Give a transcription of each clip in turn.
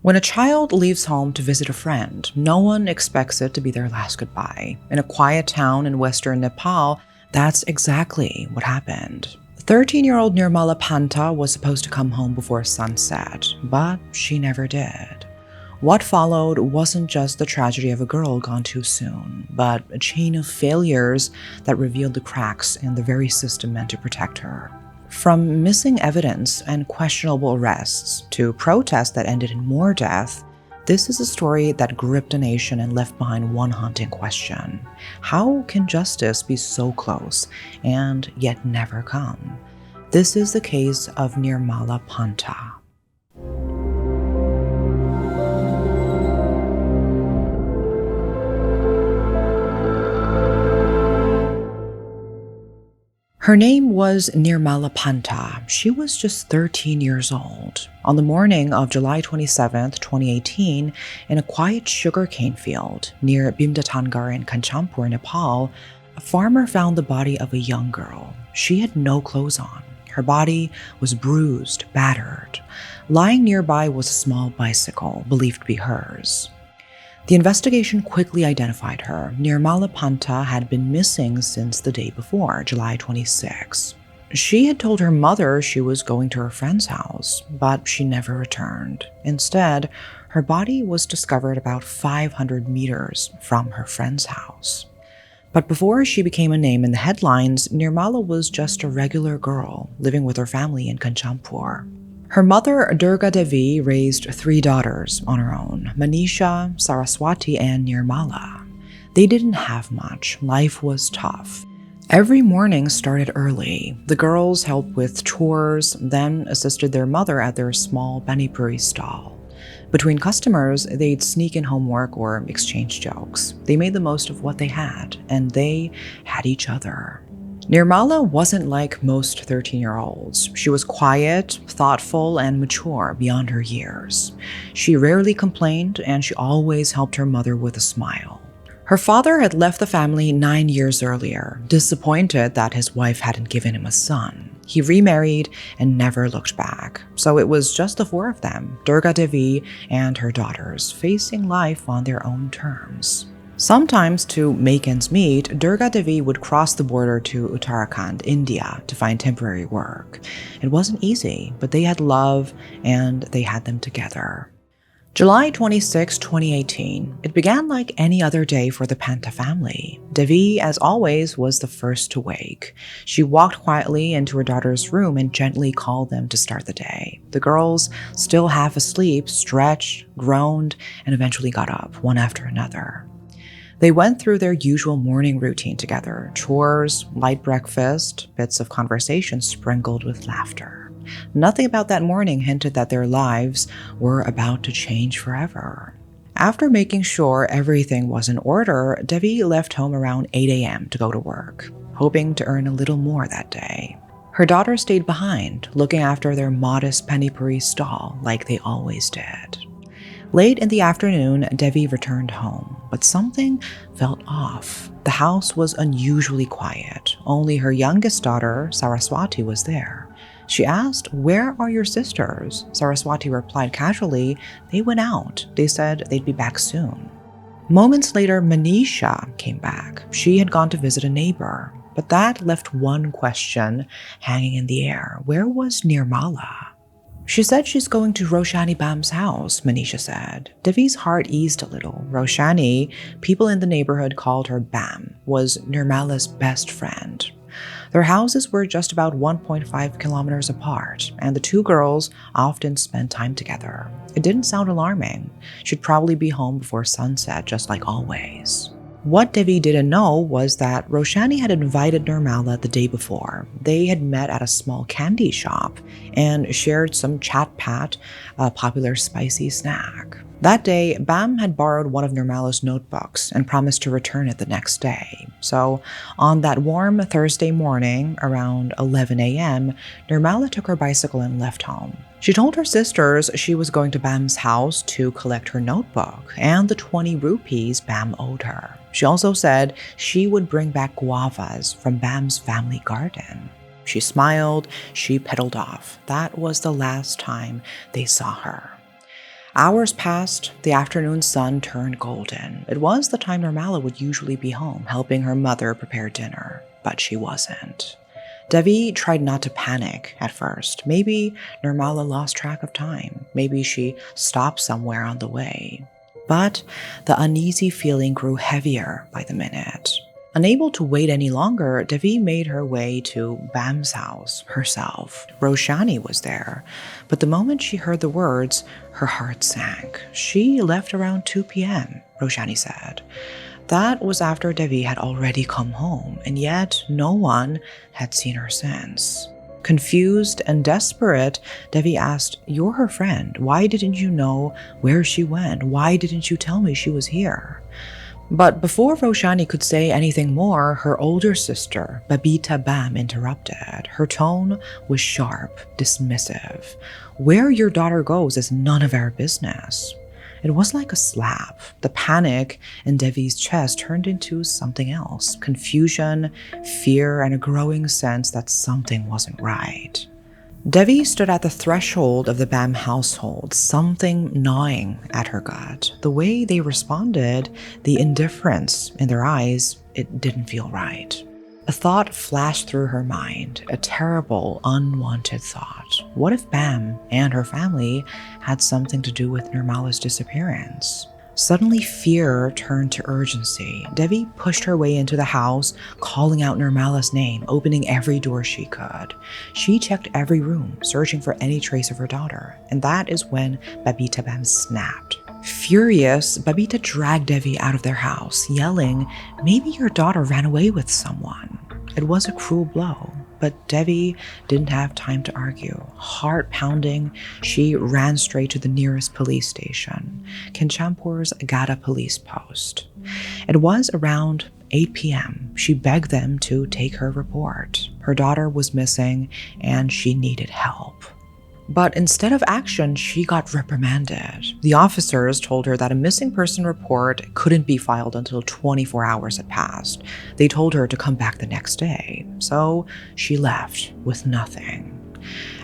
When a child leaves home to visit a friend, no one expects it to be their last goodbye. In a quiet town in western Nepal, that's exactly what happened. 13-year-old Nirmala Panta was supposed to come home before sunset, but she never did. What followed wasn't just the tragedy of a girl gone too soon, but a chain of failures that revealed the cracks in the very system meant to protect her. From missing evidence and questionable arrests to protests that ended in more death, this is a story that gripped a nation and left behind one haunting question. How can justice be so close and yet never come? This is the case of Nirmala Panta. Her name was Nirmala Panta. She was just 13 years old. On the morning of July 27, 2018, in a quiet sugarcane field near Bhimtatangar in Kanchampur, Nepal, a farmer found the body of a young girl. She had no clothes on. Her body was bruised, battered. Lying nearby was a small bicycle, believed to be hers. The investigation quickly identified her. Nirmala Panta had been missing since the day before, July 26. She had told her mother she was going to her friend's house, but she never returned. Instead, her body was discovered about 500 meters from her friend's house. But before she became a name in the headlines, Nirmala was just a regular girl living with her family in Kanchampur. Her mother, Durga Devi, raised 3 daughters on her own, Manisha, Saraswati, and Nirmala. They didn't have much. Life was tough. Every morning started early. The girls helped with chores, then assisted their mother at their small pani puri stall. Between customers, they'd sneak in homework or exchange jokes. They made the most of what they had, and they had each other. Nirmala wasn't like most 13-year-olds. She was quiet, thoughtful, and mature beyond her years. She rarely complained, and she always helped her mother with a smile. Her father had left the family 9 years earlier, disappointed that his wife hadn't given him a son. He remarried and never looked back. So it was just the 4 of them, Durga Devi and her daughters, facing life on their own terms. Sometimes, to make ends meet, Durga Devi would cross the border to Uttarakhand, India, to find temporary work. It wasn't easy, but they had love and they had them together. July 26, 2018. It began like any other day for the Panta family. Devi, as always, was the first to wake. She walked quietly into her daughter's room and gently called them to start the day. The girls, still half asleep, stretched, groaned, and eventually got up, one after another. They went through their usual morning routine together: chores, light breakfast, bits of conversation sprinkled with laughter. Nothing about that morning hinted that their lives were about to change forever. After making sure everything was in order, Devi left home around 8 a.m. to go to work, hoping to earn a little more that day. Her daughter stayed behind, looking after their modest pani puri stall like they always did. Late in the afternoon, Devi returned home, but something felt off. The house was unusually quiet. Only her youngest daughter, Saraswati, was there. She asked, "Where are your sisters?" Saraswati replied casually, "They went out. They said they'd be back soon." Moments later, Manisha came back. She had gone to visit a neighbor, but that left one question hanging in the air. Where was Nirmala? She said she's going to Roshani Bam's house, Manisha said. Devi's heart eased a little. Roshani, people in the neighborhood called her Bam, was Nirmala's best friend. Their houses were just about 1.5 kilometers apart, and the 2 girls often spent time together. It didn't sound alarming. She'd probably be home before sunset, just like always. What Devi didn't know was that Roshani had invited Nurmala the day before. They had met at a small candy shop and shared some chat-pat, a popular spicy snack. That day, Bam had borrowed one of Nurmala's notebooks and promised to return it the next day. So, on that warm Thursday morning, around 11 a.m., Nurmala took her bicycle and left home. She told her sisters she was going to Bam's house to collect her notebook and the 20 rupees Bam owed her. She also said she would bring back guavas from Bam's family garden. She smiled, she pedaled off. That was the last time they saw her. Hours passed, the afternoon sun turned golden. It was the time Nurmala would usually be home, helping her mother prepare dinner, but she wasn't. Devi tried not to panic at first. Maybe Nurmala lost track of time. Maybe she stopped somewhere on the way. But the uneasy feeling grew heavier by the minute. Unable to wait any longer, Devi made her way to Bam's house herself. Roshani was there, but the moment she heard the words, her heart sank. She left around 2 p.m., Roshani said. That was after Devi had already come home, and yet no one had seen her since. Confused and desperate, Devi asked, "You're her friend. Why didn't you know where she went? Why didn't you tell me she was here?" But before Roshani could say anything more, her older sister, Babita Bam, interrupted. Her tone was sharp, dismissive. "Where your daughter goes is none of our business." It was like a slap. The panic in Devi's chest turned into something else. Confusion, fear, and a growing sense that something wasn't right. Devi stood at the threshold of the Bam household, something gnawing at her gut. The way they responded, the indifference in their eyes, it didn't feel right. A thought flashed through her mind, a terrible, unwanted thought. What if Bam and her family had something to do with Nirmala's disappearance? Suddenly, fear turned to urgency. Devi pushed her way into the house, calling out Nirmala's name, opening every door she could. She checked every room, searching for any trace of her daughter, and that is when Babita Bam snapped. Furious, Babita dragged Devi out of their house, yelling, "Maybe your daughter ran away with someone." It was a cruel blow, but Devi didn't have time to argue. Heart pounding, she ran straight to the nearest police station, Kanchampur's Gada police post. It was around 8 p.m. She begged them to take her report. Her daughter was missing and she needed help. But instead of action, she got reprimanded. The officers told her that a missing person report couldn't be filed until 24 hours had passed. They told her to come back the next day. So she left with nothing.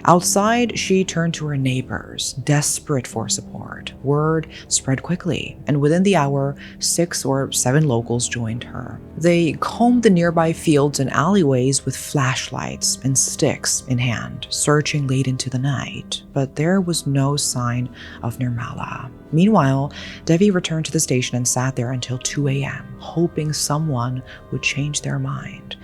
Outside, she turned to her neighbors, desperate for support. Word spread quickly, and within the hour, 6 or 7 locals joined her. They combed the nearby fields and alleyways with flashlights and sticks in hand, searching late into the night. But there was no sign of Nirmala. Meanwhile, Devi returned to the station and sat there until 2 a.m., hoping someone would change their mind.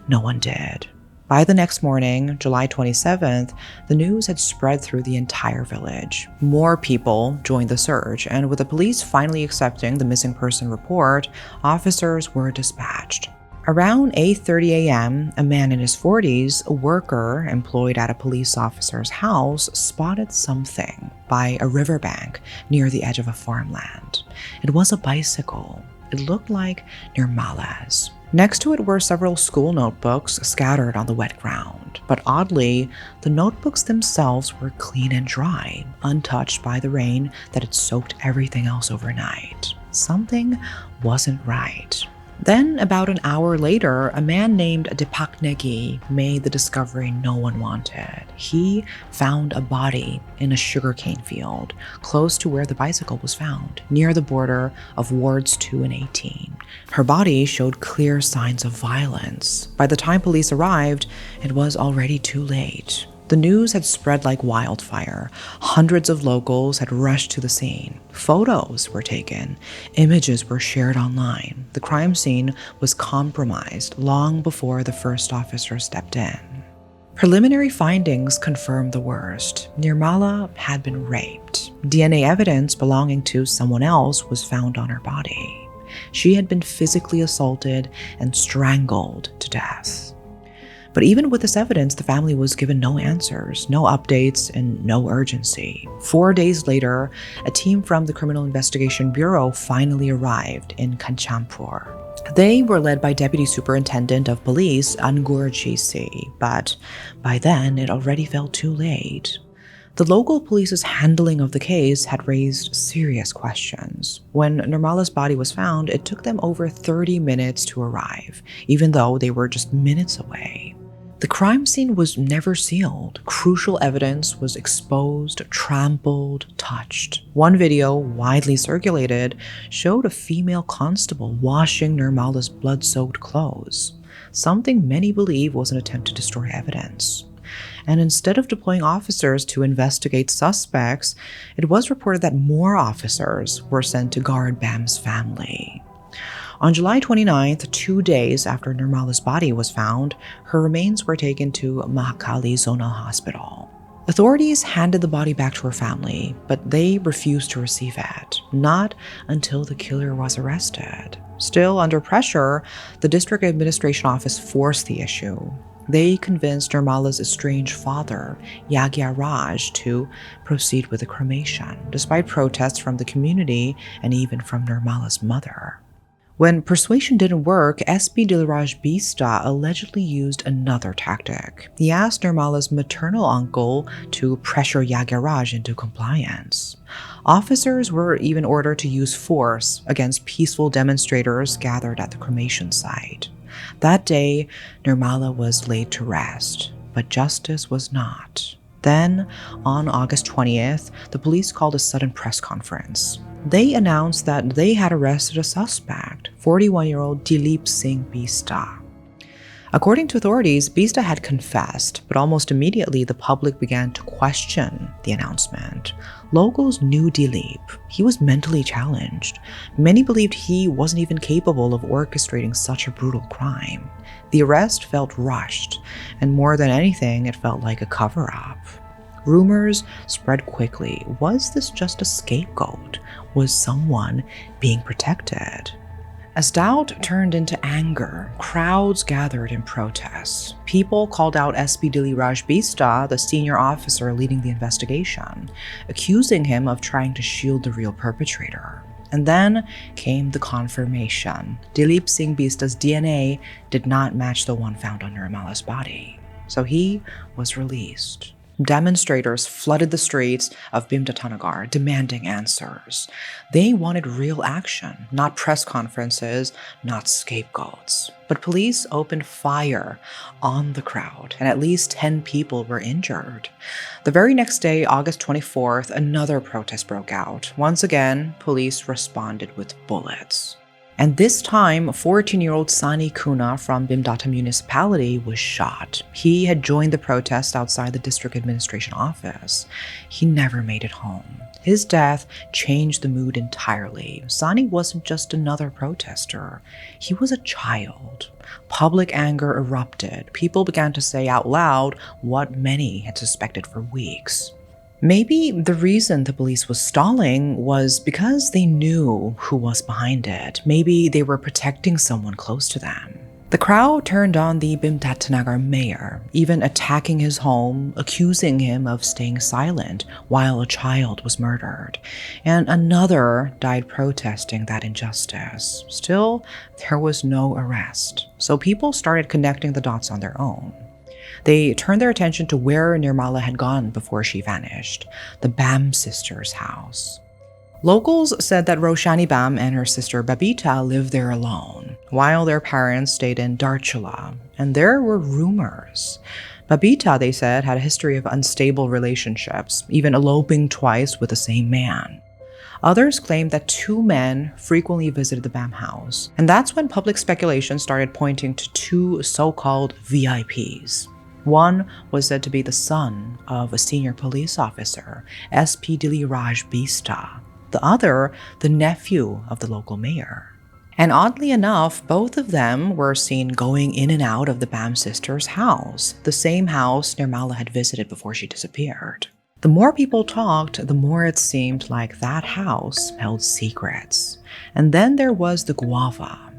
No one did. By the next morning, July 27th, the news had spread through the entire village. More people joined the search, and with the police finally accepting the missing person report, officers were dispatched. Around 8:30 a.m., a man in his 40s, a worker employed at a police officer's house, spotted something by a riverbank near the edge of a farmland. It was a bicycle. It looked like Nirmala's. Next to it were several school notebooks scattered on the wet ground, but oddly, the notebooks themselves were clean and dry, untouched by the rain that had soaked everything else overnight. Something wasn't right. Then, about an hour later, a man named Deepak Negi made the discovery no one wanted. He found a body in a sugarcane field, close to where the bicycle was found, near the border of wards 2 and 18. Her body showed clear signs of violence. By the time police arrived, it was already too late. The news had spread like wildfire. Hundreds of locals had rushed to the scene. Photos were taken. Images were shared online. The crime scene was compromised long before the first officer stepped in. Preliminary findings confirmed the worst. Nirmala had been raped. DNA evidence belonging to someone else was found on her body. She had been physically assaulted and strangled to death. But even with this evidence, the family was given no answers, no updates, and no urgency. 4 days later, a team from the Criminal Investigation Bureau finally arrived in Kanchampur. They were led by Deputy Superintendent of Police Angur GC, but by then it already felt too late. The local police's handling of the case had raised serious questions. When Nurmala's body was found, it took them over 30 minutes to arrive, even though they were just minutes away. The crime scene was never sealed. Crucial evidence was exposed, trampled, touched. One video, widely circulated, showed a female constable washing Nurmala's blood-soaked clothes, something many believe was an attempt to destroy evidence. And instead of deploying officers to investigate suspects, it was reported that more officers were sent to guard Bam's family. On July 29th, 2 days after Nurmala's body was found, her remains were taken to Mahakali Zonal Hospital. Authorities handed the body back to her family, but they refused to receive it, not until the killer was arrested. Still under pressure, the district administration office forced the issue. They convinced Nirmala's estranged father, Yagya Raj, to proceed with the cremation, despite protests from the community and even from Nirmala's mother. When persuasion didn't work, SP Dilraj Bista allegedly used another tactic. He asked Nirmala's maternal uncle to pressure Yagya Raj into compliance. Officers were even ordered to use force against peaceful demonstrators gathered at the cremation site. That day, Nurmala was laid to rest, but justice was not. Then, on August 20th, the police called a sudden press conference. They announced that they had arrested a suspect, 41-year-old Dilip Singh Bista. According to authorities, Bista had confessed, but almost immediately the public began to question the announcement. Locals knew Dilip. He was mentally challenged. Many believed he wasn't even capable of orchestrating such a brutal crime. The arrest felt rushed, and more than anything, it felt like a cover-up. Rumors spread quickly. Was this just a scapegoat? Was someone being protected? As doubt turned into anger, crowds gathered in protests. People called out SP Dilraj Bista, the senior officer leading the investigation, accusing him of trying to shield the real perpetrator. And then came the confirmation. Dilip Singh Bista's DNA did not match the one found on Nirmala's body, so he was released. Demonstrators flooded the streets of Bhimtatanagar demanding answers. They wanted real action, not press conferences, not scapegoats. But police opened fire on the crowd, and at least 10 people were injured. The very next day, August 24th, another protest broke out. Once again, police responded with bullets. And this time, 14-year-old Sani Kuna from Bhimtata municipality was shot. He had joined the protest outside the district administration office. He never made it home. His death changed the mood entirely. Sani wasn't just another protester. He was a child. Public anger erupted. People began to say out loud what many had suspected for weeks. Maybe the reason the police was stalling was because they knew who was behind it. Maybe they were protecting someone close to them. The crowd turned on the Bhimtatanagar mayor, even attacking his home, accusing him of staying silent while a child was murdered. And another died protesting that injustice. Still, there was no arrest. So people started connecting the dots on their own. They turned their attention to where Nirmala had gone before she vanished, the Bam sisters' house. Locals said that Roshani Bam and her sister Babita lived there alone, while their parents stayed in Darchula, and there were rumors. Babita, they said, had a history of unstable relationships, even eloping twice with the same man. Others claimed that 2 men frequently visited the Bam house, and that's when public speculation started pointing to 2 so-called VIPs. One was said to be the son of a senior police officer, SP Dilraj Bista. The other, the nephew of the local mayor. And oddly enough, both of them were seen going in and out of the Bam sisters' house, the same house Nirmala had visited before she disappeared. The more people talked, the more it seemed like that house held secrets. And then there was the guava.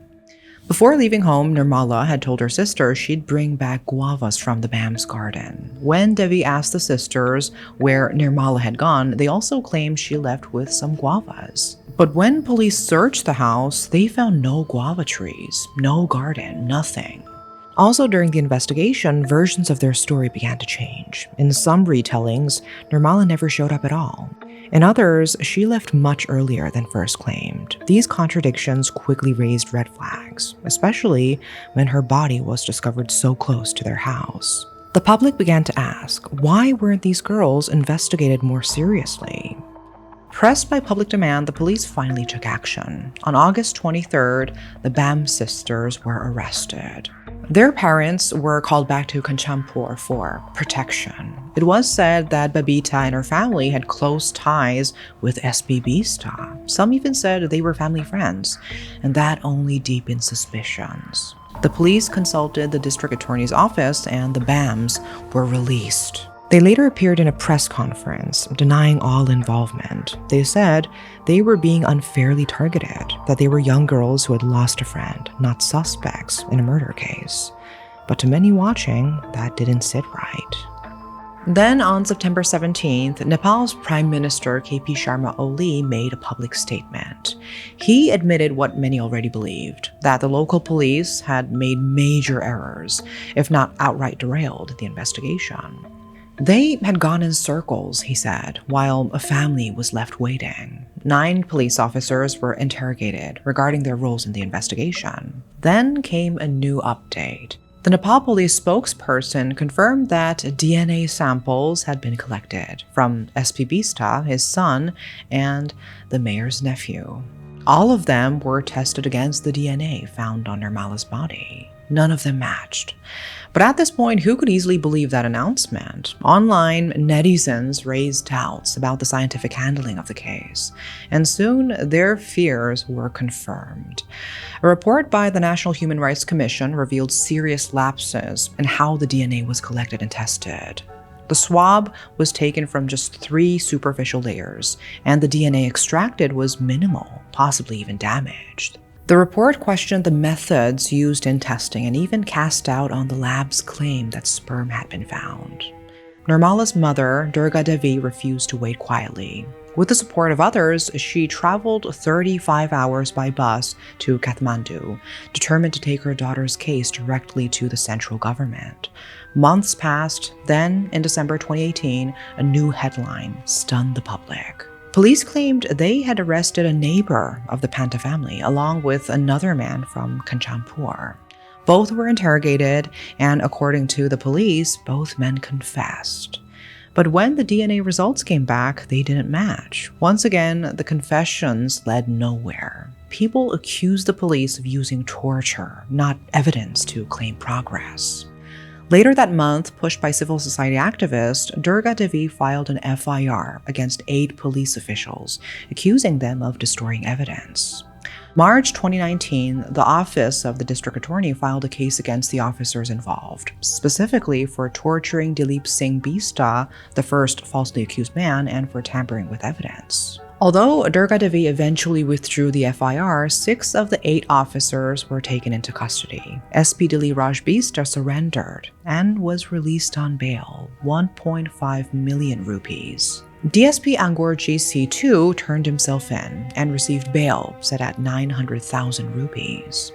Before leaving home, Nirmala had told her sister she'd bring back guavas from the Bam's garden. When Devi asked the sisters where Nirmala had gone, they also claimed she left with some guavas. But when police searched the house, they found no guava trees, no garden, nothing. Also during the investigation, versions of their story began to change. In some retellings, Nirmala never showed up at all. In others, she left much earlier than first claimed. These contradictions quickly raised red flags, especially when her body was discovered so close to their house. The public began to ask, why weren't these girls investigated more seriously? Pressed by public demand, the police finally took action. On August 23rd, the Bam sisters were arrested. Their parents were called back to Kanchampur for protection. It was said that Babita and her family had close ties with SB Bista. Some even said they were family friends, and that only deepened suspicions. The police consulted the district attorney's office, and the Bams were released. They later appeared in a press conference, denying all involvement. They said they were being unfairly targeted, that they were young girls who had lost a friend, not suspects in a murder case. But to many watching, that didn't sit right. Then on September 17th, Nepal's Prime Minister KP Sharma Oli made a public statement. He admitted what many already believed, that the local police had made major errors, if not outright derailed the investigation. They had gone in circles, he said, while a family was left waiting. 9 police officers were interrogated regarding their roles in the investigation. Then came a new update. The Nepal police spokesperson confirmed that DNA samples had been collected from SP Bista, his son, and the mayor's nephew. All of them were tested against the DNA found on Nurmala's body. None of them matched. But at this point, who could easily believe that announcement? Online, netizens raised doubts about the scientific handling of the case, and soon their fears were confirmed. A report by the National Human Rights Commission revealed serious lapses in how the DNA was collected and tested. The swab was taken from just 3 superficial layers, and the DNA extracted was minimal, possibly even damaged. The report questioned the methods used in testing and even cast doubt on the lab's claim that sperm had been found. Nurmala's mother, Durga Devi, refused to wait quietly. With the support of others, she traveled 35 hours by bus to Kathmandu, determined to take her daughter's case directly to the central government. Months passed, then, in December 2018, a new headline stunned the public. Police claimed they had arrested a neighbor of the Panta family, along with another man from Kanchampur. Both were interrogated, and according to the police, both men confessed. But when the DNA results came back, they didn't match. Once again, the confessions led nowhere. People accused the police of using torture, not evidence to claim progress. Later that month, pushed by civil society activists, Durga Devi filed an FIR against 8 police officials, accusing them of destroying evidence. March 2019, the office of the district attorney filed a case against the officers involved, specifically for torturing Dilip Singh Bista, the first falsely accused man, and for tampering with evidence. Although Durga Devi eventually withdrew the FIR, 6 of the 8 officers were taken into custody. SP Dilip Raj Bista surrendered and was released on bail, 1.5 million rupees. DSP Angorji C2 turned himself in and received bail set at 900,000 rupees.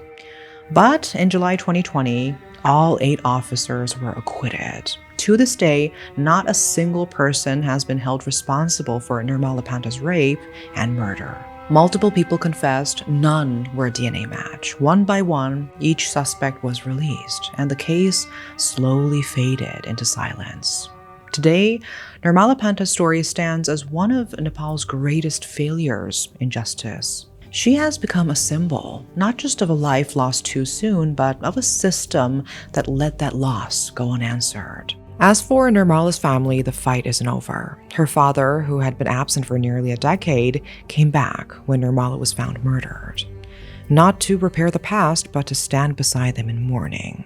But in July 2020, all 8 officers were acquitted. To this day, not a single person has been held responsible for Nirmala Panta's rape and murder. Multiple people confessed, none were a DNA match. One by one, each suspect was released, and the case slowly faded into silence. Today, Nirmala Panta's story stands as one of Nepal's greatest failures in justice. She has become a symbol, not just of a life lost too soon, but of a system that let that loss go unanswered. As for Nirmala's family, the fight isn't over. Her father, who had been absent for nearly a decade, came back when Nirmala was found murdered. Not to repair the past, but to stand beside them in mourning.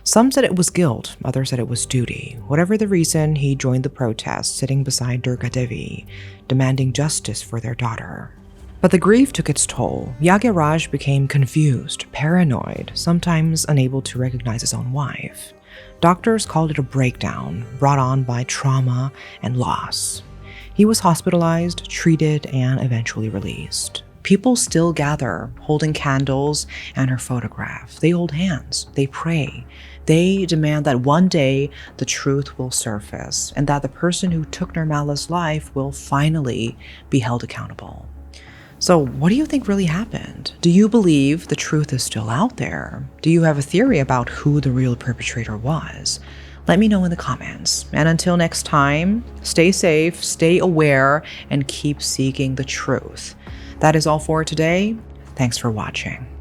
Some said it was guilt, others said it was duty. Whatever the reason, he joined the protest, sitting beside Durga Devi, demanding justice for their daughter. But the grief took its toll. Yagyaraj became confused, paranoid, sometimes unable to recognize his own wife. Doctors called it a breakdown brought on by trauma and loss. He was hospitalized, treated, and eventually released. People still gather, holding candles and her photograph. They hold hands, they pray, They demand that one day the truth will surface and that the person who took Nurmala's life will finally be held accountable. So, what do you think really happened? Do you believe the truth is still out there? Do you have a theory about who the real perpetrator was? Let me know in the comments. And until next time, stay safe, stay aware, and keep seeking the truth. That is all for today. Thanks for watching.